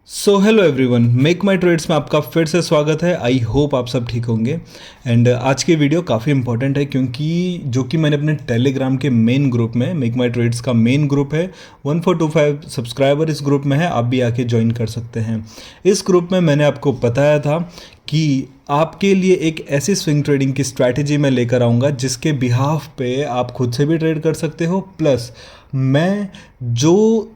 So hello everyone, make माई trades में आपका फिर से स्वागत है। आई होप आप सब ठीक होंगे। एंड आज की वीडियो काफ़ी इंपॉर्टेंट है क्योंकि जो कि मैंने अपने टेलीग्राम के मेन ग्रुप में, मेक माई ट्रेड्स का मेन ग्रुप है, 1425 सब्सक्राइबर इस ग्रुप में है, आप भी आके ज्वाइन कर सकते हैं। इस ग्रुप में मैंने आपको बताया था कि आपके लिए एक ऐसी स्विंग ट्रेडिंग की स्ट्रैटेजी मैं लेकर आऊँगा जिसके बिहाफ पे आप खुद से भी ट्रेड कर सकते हो, प्लस मैं जो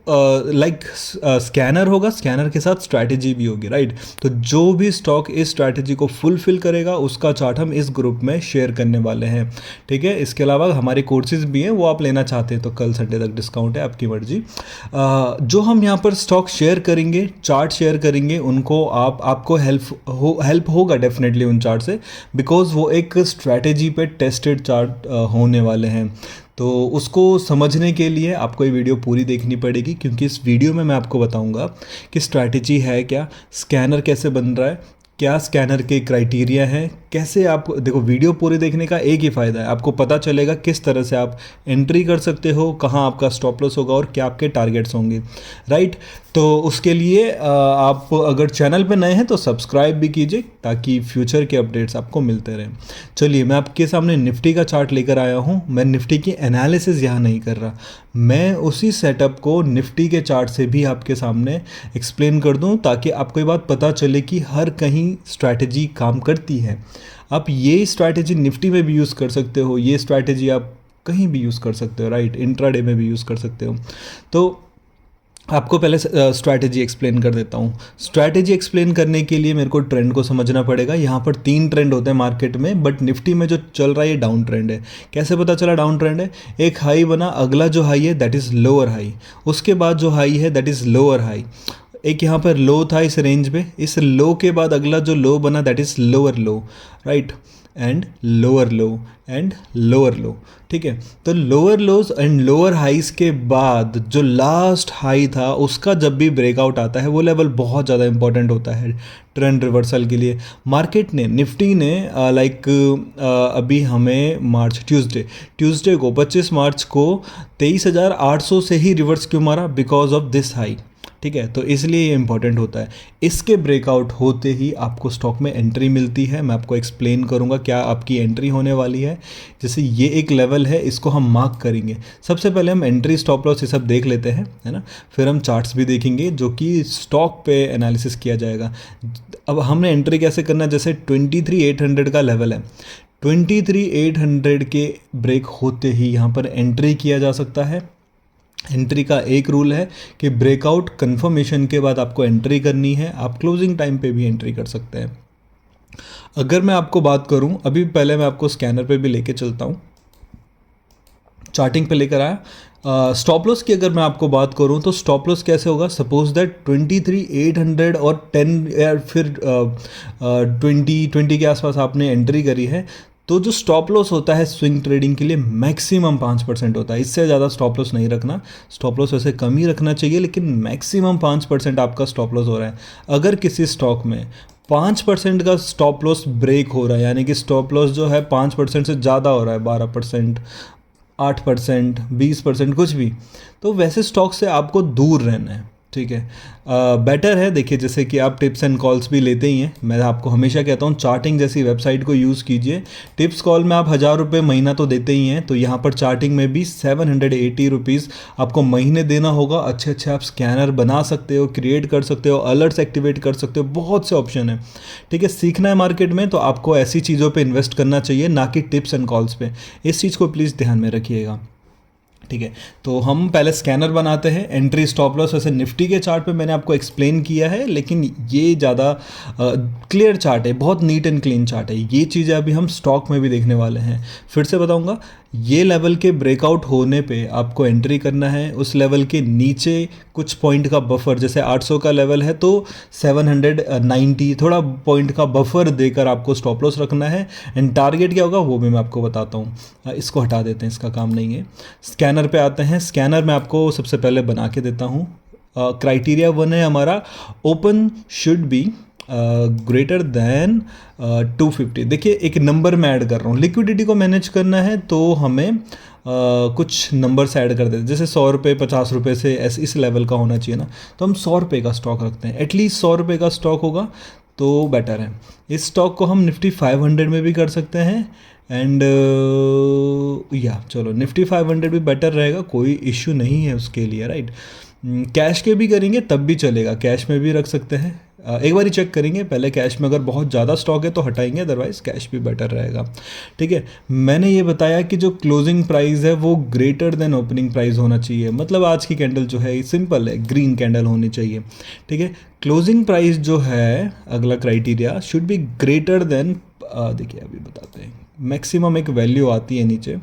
स्कैनर होगा, स्कैनर के साथ स्ट्रैटेजी भी होगी, राइट। तो जो भी स्टॉक इस स्ट्रैटेजी को फुलफिल करेगा उसका चार्ट हम इस ग्रुप में शेयर करने वाले हैं, ठीक है। इसके अलावा हमारे कोर्सेज भी हैं, वो आप लेना चाहते हैं तो कल संडे तक डिस्काउंट है, आपकी मर्जी। जो हम यहाँ पर स्टॉक शेयर करेंगे, चार्ट शेयर करेंगे, उनको आपको हेल्प होगा डेफिनेटली उन चार्ट से, बिकॉज वो एक स्ट्रैटेजी पे टेस्टेड चार्ट होने वाले हैं। तो उसको समझने के लिए आपको ये वीडियो पूरी देखनी पड़ेगी, क्योंकि इस वीडियो में मैं आपको बताऊंगा कि स्ट्रैटेजी है क्या, स्कैनर कैसे बन रहा है, क्या स्कैनर के क्राइटेरिया हैं, कैसे आप देखो। वीडियो पूरी देखने का एक ही फ़ायदा है, आपको पता चलेगा किस तरह से आप एंट्री कर सकते हो, कहाँ आपका स्टॉप लॉस होगा और क्या आपके टारगेट्स होंगे, राइट। तो उसके लिए आप अगर चैनल पे नए हैं तो सब्सक्राइब भी कीजिए ताकि फ्यूचर के अपडेट्स आपको मिलते रहें। चलिए, मैं आपके सामने निफ्टी का चार्ट लेकर आया हूँ। मैं निफ्टी की एनालिसिस यहाँ नहीं कर रहा, मैं उसी सेटअप को निफ्टी के चार्ट से भी आपके सामने एक्सप्लेन कर दूँ ताकि आपको ये बात पता चले कि हर कहीं स्ट्रैटेजी काम करती है। आप ये स्ट्रैटेजी निफ्टी में भी यूज़ कर सकते हो, ये स्ट्रैटेजी आप कहीं भी यूज़ कर सकते हो, राइट। इंट्राडे में भी यूज़ कर सकते हो। तो आपको पहले स्ट्रैटेजी एक्सप्लेन कर देता हूँ। स्ट्रैटेजी एक्सप्लेन करने के लिए मेरे को ट्रेंड को समझना पड़ेगा। यहाँ पर 3 ट्रेंड होते हैं मार्केट में, बट निफ्टी में जो चल रहा है ये डाउन ट्रेंड है। कैसे पता चला डाउन ट्रेंड है? एक हाई बना, अगला जो हाई है दैट इज़ लोअर हाई, उसके बाद जो हाई है दैट इज़ लोअर हाई, एक यहाँ पर लो था इस रेंज में, इस लो के बाद अगला जो लो बना that is lower low, right, and lower low and lower low, ठीक है। तो lower lows and lower highs के बाद जो लास्ट हाई था उसका जब भी ब्रेकआउट आता है वो लेवल बहुत ज़्यादा इंपॉर्टेंट होता है ट्रेंड रिवर्सल के लिए। मार्केट ने, निफ्टी ने अभी हमें ट्यूसडे को 25 मार्च को 23,800 से ही रिवर्स क्यों मारा? बिकॉज ऑफ दिस हाई, ठीक है। तो इसलिए ये इंपॉर्टेंट होता है। इसके ब्रेकआउट होते ही आपको स्टॉक में एंट्री मिलती है। मैं आपको एक्सप्लेन करूंगा क्या आपकी एंट्री होने वाली है। जैसे ये एक लेवल है, इसको हम मार्क करेंगे। सबसे पहले हम एंट्री, स्टॉप लॉस ये सब देख लेते हैं, है ना। फिर हम चार्ट्स भी देखेंगे जो कि स्टॉक पे एनालिसिस किया जाएगा। अब हमने एंट्री कैसे करना है? जैसे 23,800 का लेवल है, 23,800 के ब्रेक होते ही यहाँ पर एंट्री किया जा सकता है। एंट्री का एक रूल है कि ब्रेकआउट कंफर्मेशन के बाद आपको एंट्री करनी है। आप क्लोजिंग टाइम पे भी एंट्री कर सकते हैं। अगर मैं आपको बात करूं, अभी पहले मैं आपको स्कैनर पे भी लेके चलता हूं, चार्टिंग पे लेकर आया। स्टॉप लॉस की अगर मैं आपको बात करूं तो स्टॉप लॉस कैसे होगा? सपोज दैट 23,800 और 10 या फिर 20 के आसपास आपने एंट्री करी है, तो जो स्टॉप लॉस होता है स्विंग ट्रेडिंग के लिए मैक्सिमम 5% होता है। इससे ज़्यादा स्टॉप लॉस नहीं रखना। स्टॉप लॉस वैसे कम ही रखना चाहिए, लेकिन मैक्सिमम 5% आपका स्टॉप लॉस हो रहा है। अगर किसी स्टॉक में 5% का स्टॉप लॉस ब्रेक हो रहा है, यानी कि स्टॉप लॉस जो है 5% से ज़्यादा हो रहा है, 12%, 8%, 20%, कुछ भी, तो वैसे स्टॉक से आपको दूर रहना है, ठीक है। बेटर है, देखिए, जैसे कि आप टिप्स एंड कॉल्स भी लेते ही हैं, मैं आपको हमेशा कहता हूँ चार्टिंग जैसी वेबसाइट को यूज़ कीजिए। टिप्स कॉल में आप 1,000 रुपये महीना तो देते ही हैं, तो यहाँ पर चार्टिंग में भी 780 रुपीज़ आपको महीने देना होगा। अच्छे अच्छे आप स्कैनर बना सकते हो, क्रिएट कर सकते हो, अलर्ट्स एक्टिवेट कर सकते हो, बहुत से ऑप्शन है, ठीक है। सीखना है मार्केट में तो आपको ऐसी चीज़ों पर इन्वेस्ट करना चाहिए, ना कि टिप्स एंड कॉल्स पे। इस चीज़ को प्लीज़ ध्यान में रखिएगा, ठीक है। तो हम पहले स्कैनर बनाते हैं। एंट्री, स्टॉप लॉस वैसे निफ्टी के चार्ट पे मैंने आपको एक्सप्लेन किया है, लेकिन ये ज़्यादा क्लियर चार्ट है, बहुत नीट एंड क्लीन चार्ट है। ये चीज़ें अभी हम स्टॉक में भी देखने वाले हैं। फिर से बताऊंगा, ये लेवल के ब्रेकआउट होने पे आपको एंट्री करना है। उस लेवल के नीचे कुछ पॉइंट का बफर, जैसे 800 का लेवल है तो 790 थोड़ा पॉइंट का बफर देकर आपको स्टॉप लॉस रखना है। एंड टारगेट क्या होगा वो भी मैं आपको बताता हूँ। इसको हटा देते हैं, इसका काम नहीं है। स्कैनर पे आते हैं। स्कैनर मैं आपको सबसे पहले बना के देता हूँ। क्राइटेरिया 1 है हमारा, open should be greater than 250। देखिए, एक नंबर मैं ऐड कर रहा हूँ। लिक्विडिटी को मैनेज करना है तो हमें कुछ नंबर्स ऐड कर देते हैं, जैसे 100 रुपये 50 रुपये से ऐसे इस लेवल का होना चाहिए ना, तो हम 100 रुपये का स्टॉक रखते हैं, एटलीस्ट 100 रुपये का स्टॉक होगा तो बेटर है। इस स्टॉक को हम निफ्टी 500 में भी कर सकते हैं एंड या चलो निफ्टी 500 भी बेटर रहेगा, कोई इश्यू नहीं है उसके लिए, राइट। कैश के भी करेंगे तब भी चलेगा, कैश में भी रख सकते हैं। एक बार ही चेक करेंगे पहले, कैश में अगर बहुत ज़्यादा स्टॉक है तो हटाएंगे, अदरवाइज़ कैश भी बेटर रहेगा। ठीक है, मैंने ये बताया कि जो क्लोजिंग प्राइस है वो ग्रेटर देन ओपनिंग प्राइस होना चाहिए, मतलब आज की कैंडल जो है सिंपल है, ग्रीन कैंडल होनी चाहिए। ठीक है, क्लोजिंग प्राइस जो है अगला criteria should be greater than, देखिए अभी बताते हैं, मैक्सिमम एक वैल्यू आती है नीचे,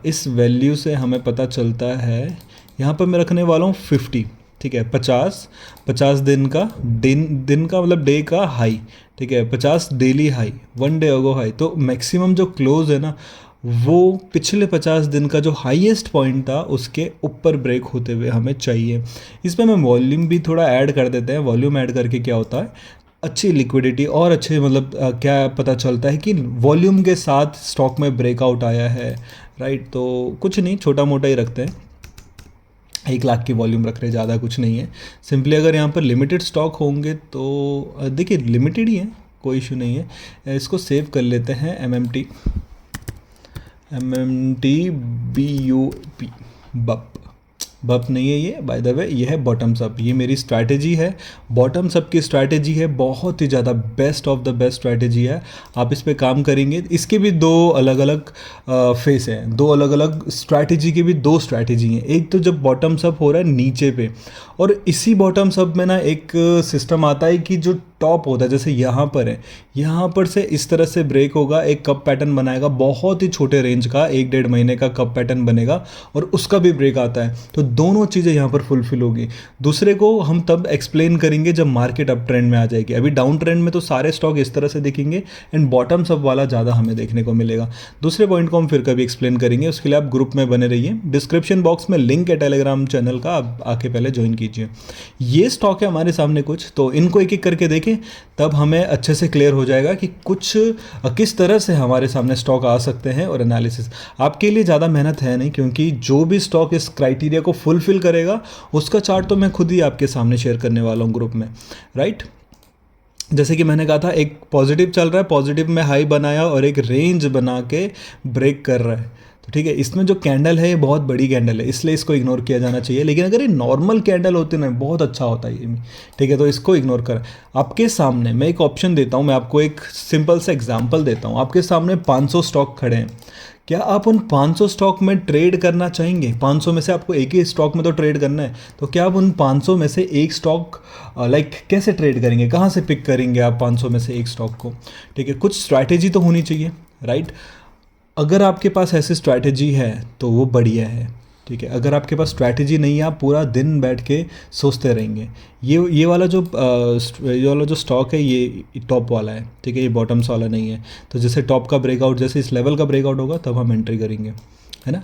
इस वैल्यू से हमें पता चलता है, यहाँ पर मैं रखने वाला हूँ 50। ठीक है, 50 दिन का मतलब डे का हाई। ठीक है, 50 डेली हाई, 1 डे अगो हाई, तो मैक्सिमम जो क्लोज है ना वो पिछले 50 दिन का जो हाईएस्ट पॉइंट था उसके ऊपर ब्रेक होते हुए हमें चाहिए। इसमें हम वॉल्यूम भी थोड़ा ऐड कर देते हैं, वॉल्यूम ऐड करके क्या होता है, अच्छी लिक्विडिटी और अच्छे मतलब क्या पता चलता है कि वॉल्यूम के साथ स्टॉक में ब्रेकआउट आया है, राइट। तो कुछ नहीं, छोटा मोटा ही रखते हैं, 1 लाख की वॉल्यूम रख रहे, ज़्यादा कुछ नहीं है। सिंपली अगर यहाँ पर लिमिटेड स्टॉक होंगे तो देखिए लिमिटेड ही है, कोई इशू नहीं है। इसको सेव कर लेते हैं, MMT BUP, बप नहीं है ये, बाय द वे ये है बॉटम्स अप, ये मेरी स्ट्रैटेजी है, बॉटम्स अप की स्ट्रैटेजी है, बहुत ही ज़्यादा best of the best strategy है। आप इस पे काम करेंगे, इसके भी 2 अलग अलग फेस हैं, 2 अलग अलग स्ट्रैटेजी के भी 2 स्ट्रैटेजी हैं। एक तो जब बॉटम्स अप हो रहा है नीचे पे, और इसी बॉटम्स अप में ना एक सिस्टम आता है कि जो टॉप होता है, जैसे यहाँ पर है, यहाँ पर से इस तरह से ब्रेक होगा, एक कप पैटर्न बनाएगा, बहुत ही छोटे रेंज का 1-1.5 महीने का कप पैटर्न बनेगा, और उसका भी ब्रेक आता है, तो दोनों चीज़ें यहाँ पर फुलफिल होगी। दूसरे को हम तब एक्सप्लेन करेंगे जब मार्केट अप ट्रेंड में आ जाएगी, अभी डाउन ट्रेंड में तो सारे स्टॉक इस तरह से दिखेंगे एंड बॉटम्स अप वाला ज़्यादा हमें देखने को मिलेगा। दूसरे पॉइंट को हम फिर कभी एक्सप्लेन करेंगे, उसके लिए आप ग्रुप में बने रहिए, डिस्क्रिप्शन बॉक्स में लिंक है टेलीग्राम चैनल का, आप आके पहले ज्वाइन कीजिए। ये स्टॉक है हमारे सामने कुछ, तो इनको एक एक करके देखें, तब हमें अच्छे से क्लियर हो जाएगा कि कुछ किस तरह से हमारे सामने स्टॉक आ सकते हैं। और एनालिसिस आपके लिए ज़्यादा मेहनत है नहीं, क्योंकि जो भी स्टॉक इस क्राइटेरिया को फुलफिल करेगा उसका चार्ट तो मैं खुद ही आपके सामने शेयर करने वाला हूँ ग्रुप में, राइट। जैसे कि मैंने कहा था, एक पॉजिटिव चल रहा है, पॉजिटिव में हाई बनाया और एक रेंज बना के ब्रेक कर रहा है, तो ठीक है। इसमें जो कैंडल है ये बहुत बड़ी कैंडल है, इसलिए इसको इग्नोर किया जाना चाहिए, लेकिन अगर ये नॉर्मल कैंडल होती ना बहुत अच्छा होता है ये, ठीक है, तो इसको इग्नोर कर। आपके सामने मैं एक ऑप्शन देता हूँ, मैं आपको एक सिंपल सा एग्जांपल देता हूँ। आपके सामने 500 स्टॉक खड़े हैं, क्या आप उन 500 स्टॉक में ट्रेड करना चाहेंगे? 500 में से आपको एक ही स्टॉक में तो ट्रेड करना है, तो क्या आप उन 500 में से एक स्टॉक कैसे ट्रेड करेंगे, कहाँ से पिक करेंगे आप 500 में से एक स्टॉक को? ठीक है, कुछ स्ट्रैटेजी तो होनी चाहिए, राइट। अगर आपके पास ऐसी स्ट्रैटेजी है तो वो बढ़िया है, ठीक है। अगर आपके पास स्ट्रैटेजी नहीं है, आप पूरा दिन बैठ के सोचते रहेंगे। ये वाला जो स्टॉक है ये टॉप वाला है, ठीक है, ये बॉटम्स वाला नहीं है। तो जैसे टॉप का ब्रेकआउट, जैसे इस लेवल का ब्रेकआउट होगा तब हम एंट्री करेंगे, है ना।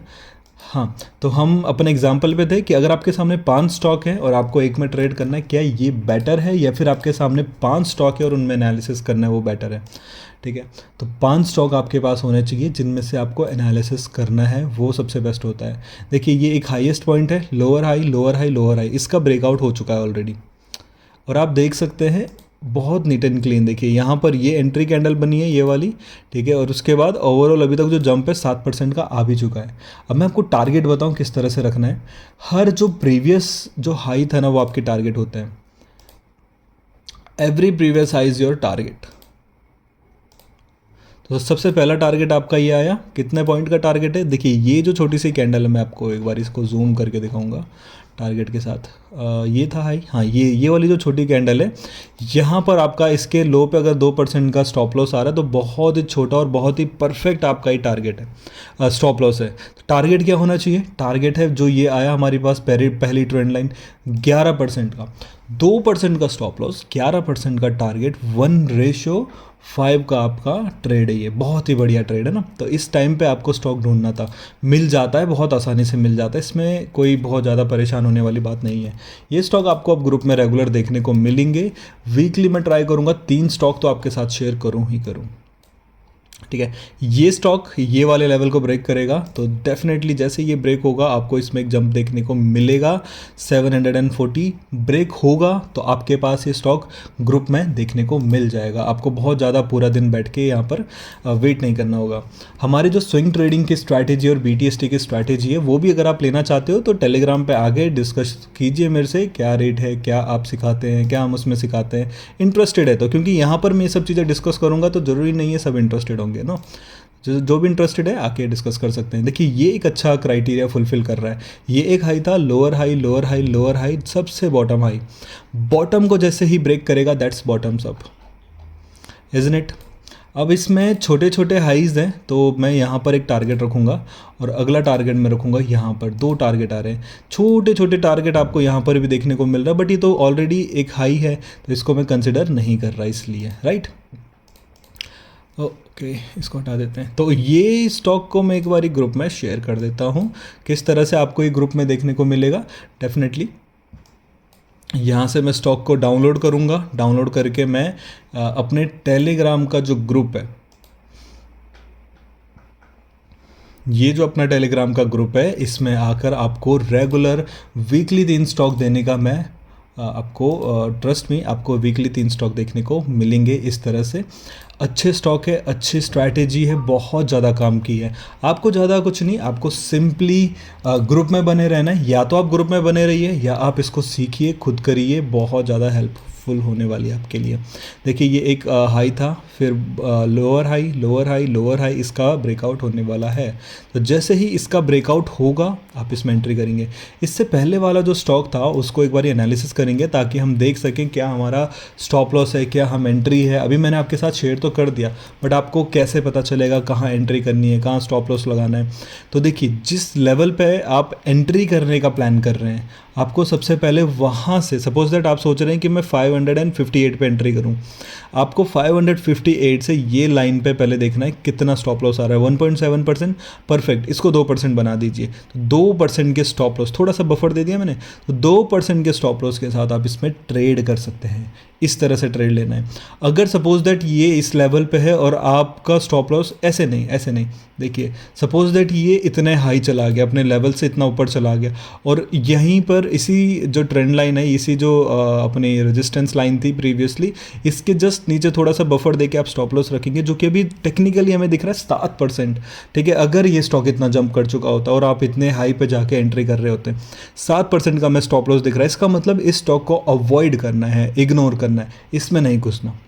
हाँ, तो हम अपने एग्जाम्पल पे थे कि अगर आपके सामने 5 स्टॉक है और आपको एक में ट्रेड करना है, क्या ये बेटर है, या फिर आपके सामने 5 स्टॉक है और उनमें एनालिसिस करना है, वो बेटर है, ठीक है। तो 5 स्टॉक आपके पास होने चाहिए जिनमें से आपको एनालिसिस करना है, वो सबसे बेस्ट होता है। देखिए ये एक हाईएस्ट पॉइंट है, lower high lower high lower high, इसका ब्रेकआउट हो चुका है ऑलरेडी, और आप देख सकते हैं बहुत नीट एंड क्लीन। देखिए यहाँ पर ये एंट्री कैंडल बनी है ये वाली, ठीक है, और उसके बाद ओवरऑल अभी तक जो जंप है 7% का आ भी चुका है। अब मैं आपको टारगेट बताऊँ किस तरह से रखना है। हर जो प्रीवियस जो हाई था ना वो आपके टारगेट होता है, every previous high is your target. तो सबसे पहला टारगेट आपका ये आया, कितने पॉइंट का टारगेट है? देखिए ये जो छोटी सी कैंडल है, मैं आपको एक बार इसको जूम करके दिखाऊंगा टारगेट के साथ। ये था हाई, हाँ ये वाली जो छोटी कैंडल है, यहाँ पर आपका इसके लो पे अगर 2% का स्टॉप लॉस आ रहा है तो बहुत ही छोटा और बहुत ही परफेक्ट आपका ही टारगेट है, स्टॉप लॉस है। तो टारगेट क्या होना चाहिए? टारगेट है जो ये आया हमारे पास पहली ट्रेंड लाइन 11% का, 2% का स्टॉप लॉस, 11% का टारगेट, 1:5 का आपका ट्रेड है। ये बहुत ही बढ़िया ट्रेड है ना। तो इस टाइम पे आपको स्टॉक ढूंढना था, मिल जाता है, बहुत आसानी से मिल जाता है, इसमें कोई बहुत ज़्यादा परेशान होने वाली बात नहीं है। ये स्टॉक आपको अब ग्रुप में रेगुलर देखने को मिलेंगे। वीकली मैं ट्राई करूँगा 3 स्टॉक तो आपके साथ शेयर करूँ ही करूँ। ठीक है। ये स्टॉक ये वाले लेवल को ब्रेक करेगा तो डेफिनेटली जैसे ये ब्रेक होगा आपको इसमें एक जंप देखने को मिलेगा 740 ब्रेक होगा तो आपके पास ये स्टॉक ग्रुप में देखने को मिल जाएगा। आपको बहुत ज़्यादा पूरा दिन बैठ के यहाँ पर वेट नहीं करना होगा। हमारी जो स्विंग ट्रेडिंग की स्ट्रैटेजी और BTST की स्ट्रैटेजी है वो भी अगर आप लेना चाहते हो तो टेलीग्राम पे आगे डिस्कस कीजिए मेरे से, क्या रेट है, क्या आप सिखाते हैं, क्या हम उसमें सिखाते हैं। इंटरेस्टेड है तो, क्योंकि यहाँ पर मैं ये सब चीज़ें डिस्कस करूँगा तो ज़रूरी नहीं है सब इंटरेस्टेड होंगे ना। जो भी इंटरेस्टेड है आके डिस्कस कर सकते हैं। देखिए ये एक अच्छा क्राइटेरिया फुलफिल कर रहा है। ये एक हाई था, lower high lower high lower high, सबसे बॉटम हाई। बॉटम को जैसे ही ब्रेक करेगा that's bottoms up, isn't it. अब इसमें छोटे छोटे हाईज हैं तो मैं यहाँ पर एक टारगेट रखूँगा और अगला टारगेट मैं रखूँगा यहाँ पर। 2 टारगेट आ रहे हैं, छोटे छोटे टारगेट आपको यहाँ पर भी देखने को मिल रहा है, बट ये तो ऑलरेडी एक हाई है तो इसको मैं कंसिडर नहीं कर रहा इसलिए, राइट। ओके, इसको हटा देते हैं। तो ये स्टॉक को मैं एक बार ग्रुप में शेयर कर देता हूँ किस तरह से आपको ये ग्रुप में देखने को मिलेगा। डेफिनेटली यहाँ से मैं स्टॉक को डाउनलोड करूँगा, डाउनलोड करके मैं अपने टेलीग्राम का जो ग्रुप है, ये जो अपना टेलीग्राम का ग्रुप है इसमें आकर आपको रेगुलर वीकली 3 स्टॉक देने का मैं आपको ट्रस्ट में आपको वीकली 3 स्टॉक देखने को मिलेंगे। इस तरह से अच्छे स्टॉक है, अच्छी स्ट्रैटेजी है, बहुत ज़्यादा काम की है। आपको ज़्यादा कुछ नहीं, आपको सिंपली ग्रुप में बने रहना है। या तो आप ग्रुप में बने रहिए या आप इसको सीखिए, खुद करिए, बहुत ज़्यादा हेल्पफुल होने वाली है आपके लिए। देखिए ये एक हाई था, फिर lower high lower high lower high, इसका ब्रेकआउट होने वाला है। तो जैसे ही इसका ब्रेकआउट होगा आप इसमें एंट्री करेंगे। इससे पहले वाला जो स्टॉक था उसको एक बार एनालिसिस करेंगे ताकि हम देख सकें क्या हमारा स्टॉप लॉस है, क्या हम एंट्री है। अभी मैंने आपके साथ शेयर तो कर दिया, बट आपको कैसे पता चलेगा कहाँ एंट्री करनी है, कहाँ स्टॉप लॉस लगाना है। तो देखिए जिस लेवल पे आप एंट्री करने का प्लान कर रहे हैं आपको सबसे पहले वहाँ से, सपोज दैट आप सोच रहे हैं कि मैं 558 पे एंट्री करूँ, आपको 558 से ये लाइन पे पहले देखना है कितना स्टॉप लॉस आ रहा है। 1.7%, परफेक्ट, इसको 2% बना दीजिए। तो 2% के स्टॉप लॉस, थोड़ा सा बफर दे दिया मैंने, तो 2% के स्टॉप लॉस के साथ आप इसमें ट्रेड कर सकते हैं। इस तरह से ट्रेड लेना है। अगर सपोज दैट ये इस लेवल पे है और आपका स्टॉप लॉस ऐसे नहीं, देखिए सपोज दैट ये इतने हाई चला गया, अपने लेवल से इतना ऊपर चला गया और यहीं पर इसी जो ट्रेंड लाइन है, इसी जो अपनी रेजिस्टेंस लाइन थी प्रीवियसली, इसके जस्ट नीचे थोड़ा सा बफर देके आप स्टॉप लॉस रखेंगे, जो कि अभी टेक्निकली हमें दिख रहा है 7%। ठीक है, अगर ये स्टॉक इतना जंप कर चुका होता और आप इतने हाई पे जाके एंट्री कर रहे होते, 7% का मैं स्टॉप लॉस दिख रहा है, इसका मतलब इस स्टॉक को अवॉइड करना है, इग्नोर करना है, इसमें नहीं घुसना,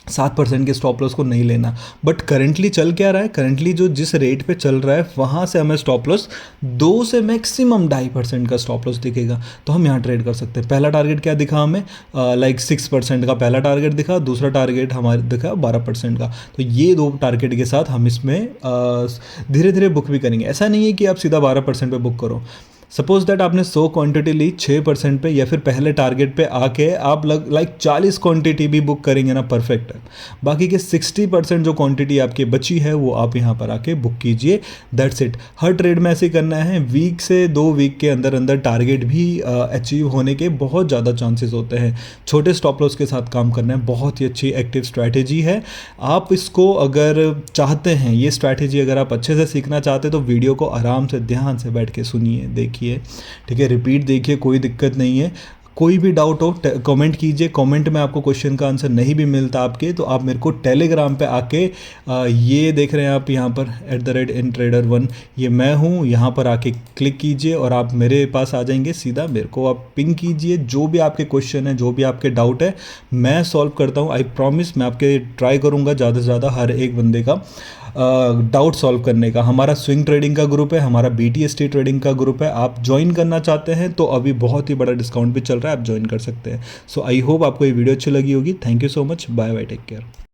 7% के स्टॉप लॉस को नहीं लेना। बट करंटली चल क्या रहा है, करंटली जो जिस रेट पे चल रहा है वहाँ से हमें स्टॉप लॉस 2 से मैक्सिमम 2.5% का स्टॉप लॉस दिखेगा, तो हम यहाँ ट्रेड कर सकते हैं। पहला टारगेट क्या दिखा हमें, लाइक 6% का पहला टारगेट दिखा, दूसरा टारगेट हमारे दिखा 12% का। तो ये 2 टारगेट के साथ हम इसमें धीरे धीरे बुक भी करेंगे। ऐसा नहीं है कि आप सीधा 12% पे बुक करो। सपोज दैट आपने 100 क्वांटिटी ली 6% पे, या फिर पहले टारगेट पे आके आप लाइक 40 क्वांटिटी भी बुक करेंगे ना, परफेक्ट है। बाकी के 60% जो क्वांटिटी आपकी बची है वो आप यहाँ पर आके बुक कीजिए, दैट्स इट। हर ट्रेड में ऐसे करना है। वीक से 2 वीक के अंदर अंदर टारगेट भी अचीव होने के बहुत ज़्यादा चांसेस होते हैं। छोटे स्टॉप लॉस के साथ काम करना है, बहुत ही अच्छी एक्टिव स्ट्रैटेजी है। आप इसको अगर चाहते हैं, ये स्ट्रैटेजी अगर आप अच्छे से सीखना चाहते हैं तो वीडियो को आराम से ध्यान से बैठ के सुनिए, देखिए, ठीक है, रिपीट देखिए, कोई दिक्कत नहीं है। कोई भी डाउट हो कमेंट कीजिए, कमेंट में आपको क्वेश्चन का आंसर नहीं भी मिलता आपके, तो आप मेरे को टेलीग्राम पे आके ये देख रहे हैं आप यहाँ पर @intrader1, ये मैं हूँ, यहाँ पर आके क्लिक कीजिए और आप मेरे पास आ जाएंगे सीधा। मेरे को आप पिंग कीजिए, जो भी आपके क्वेश्चन है, जो भी आपके डाउट है, मैं सॉल्व करता हूँ। आई प्रॉमिस, मैं आपके ट्राई करूँगा ज़्यादा से ज़्यादा हर एक बंदे का डाउट सॉल्व करने का। हमारा स्विंग ट्रेडिंग का ग्रुप है, हमारा BTST ट्रेडिंग का ग्रुप है। आप ज्वाइन करना चाहते हैं तो अभी बहुत ही बड़ा डिस्काउंट भी चल रहा है, आप ज्वाइन कर सकते हैं। सो आई होप आपको ये वीडियो अच्छी लगी होगी। Thank you so much, bye bye, take care.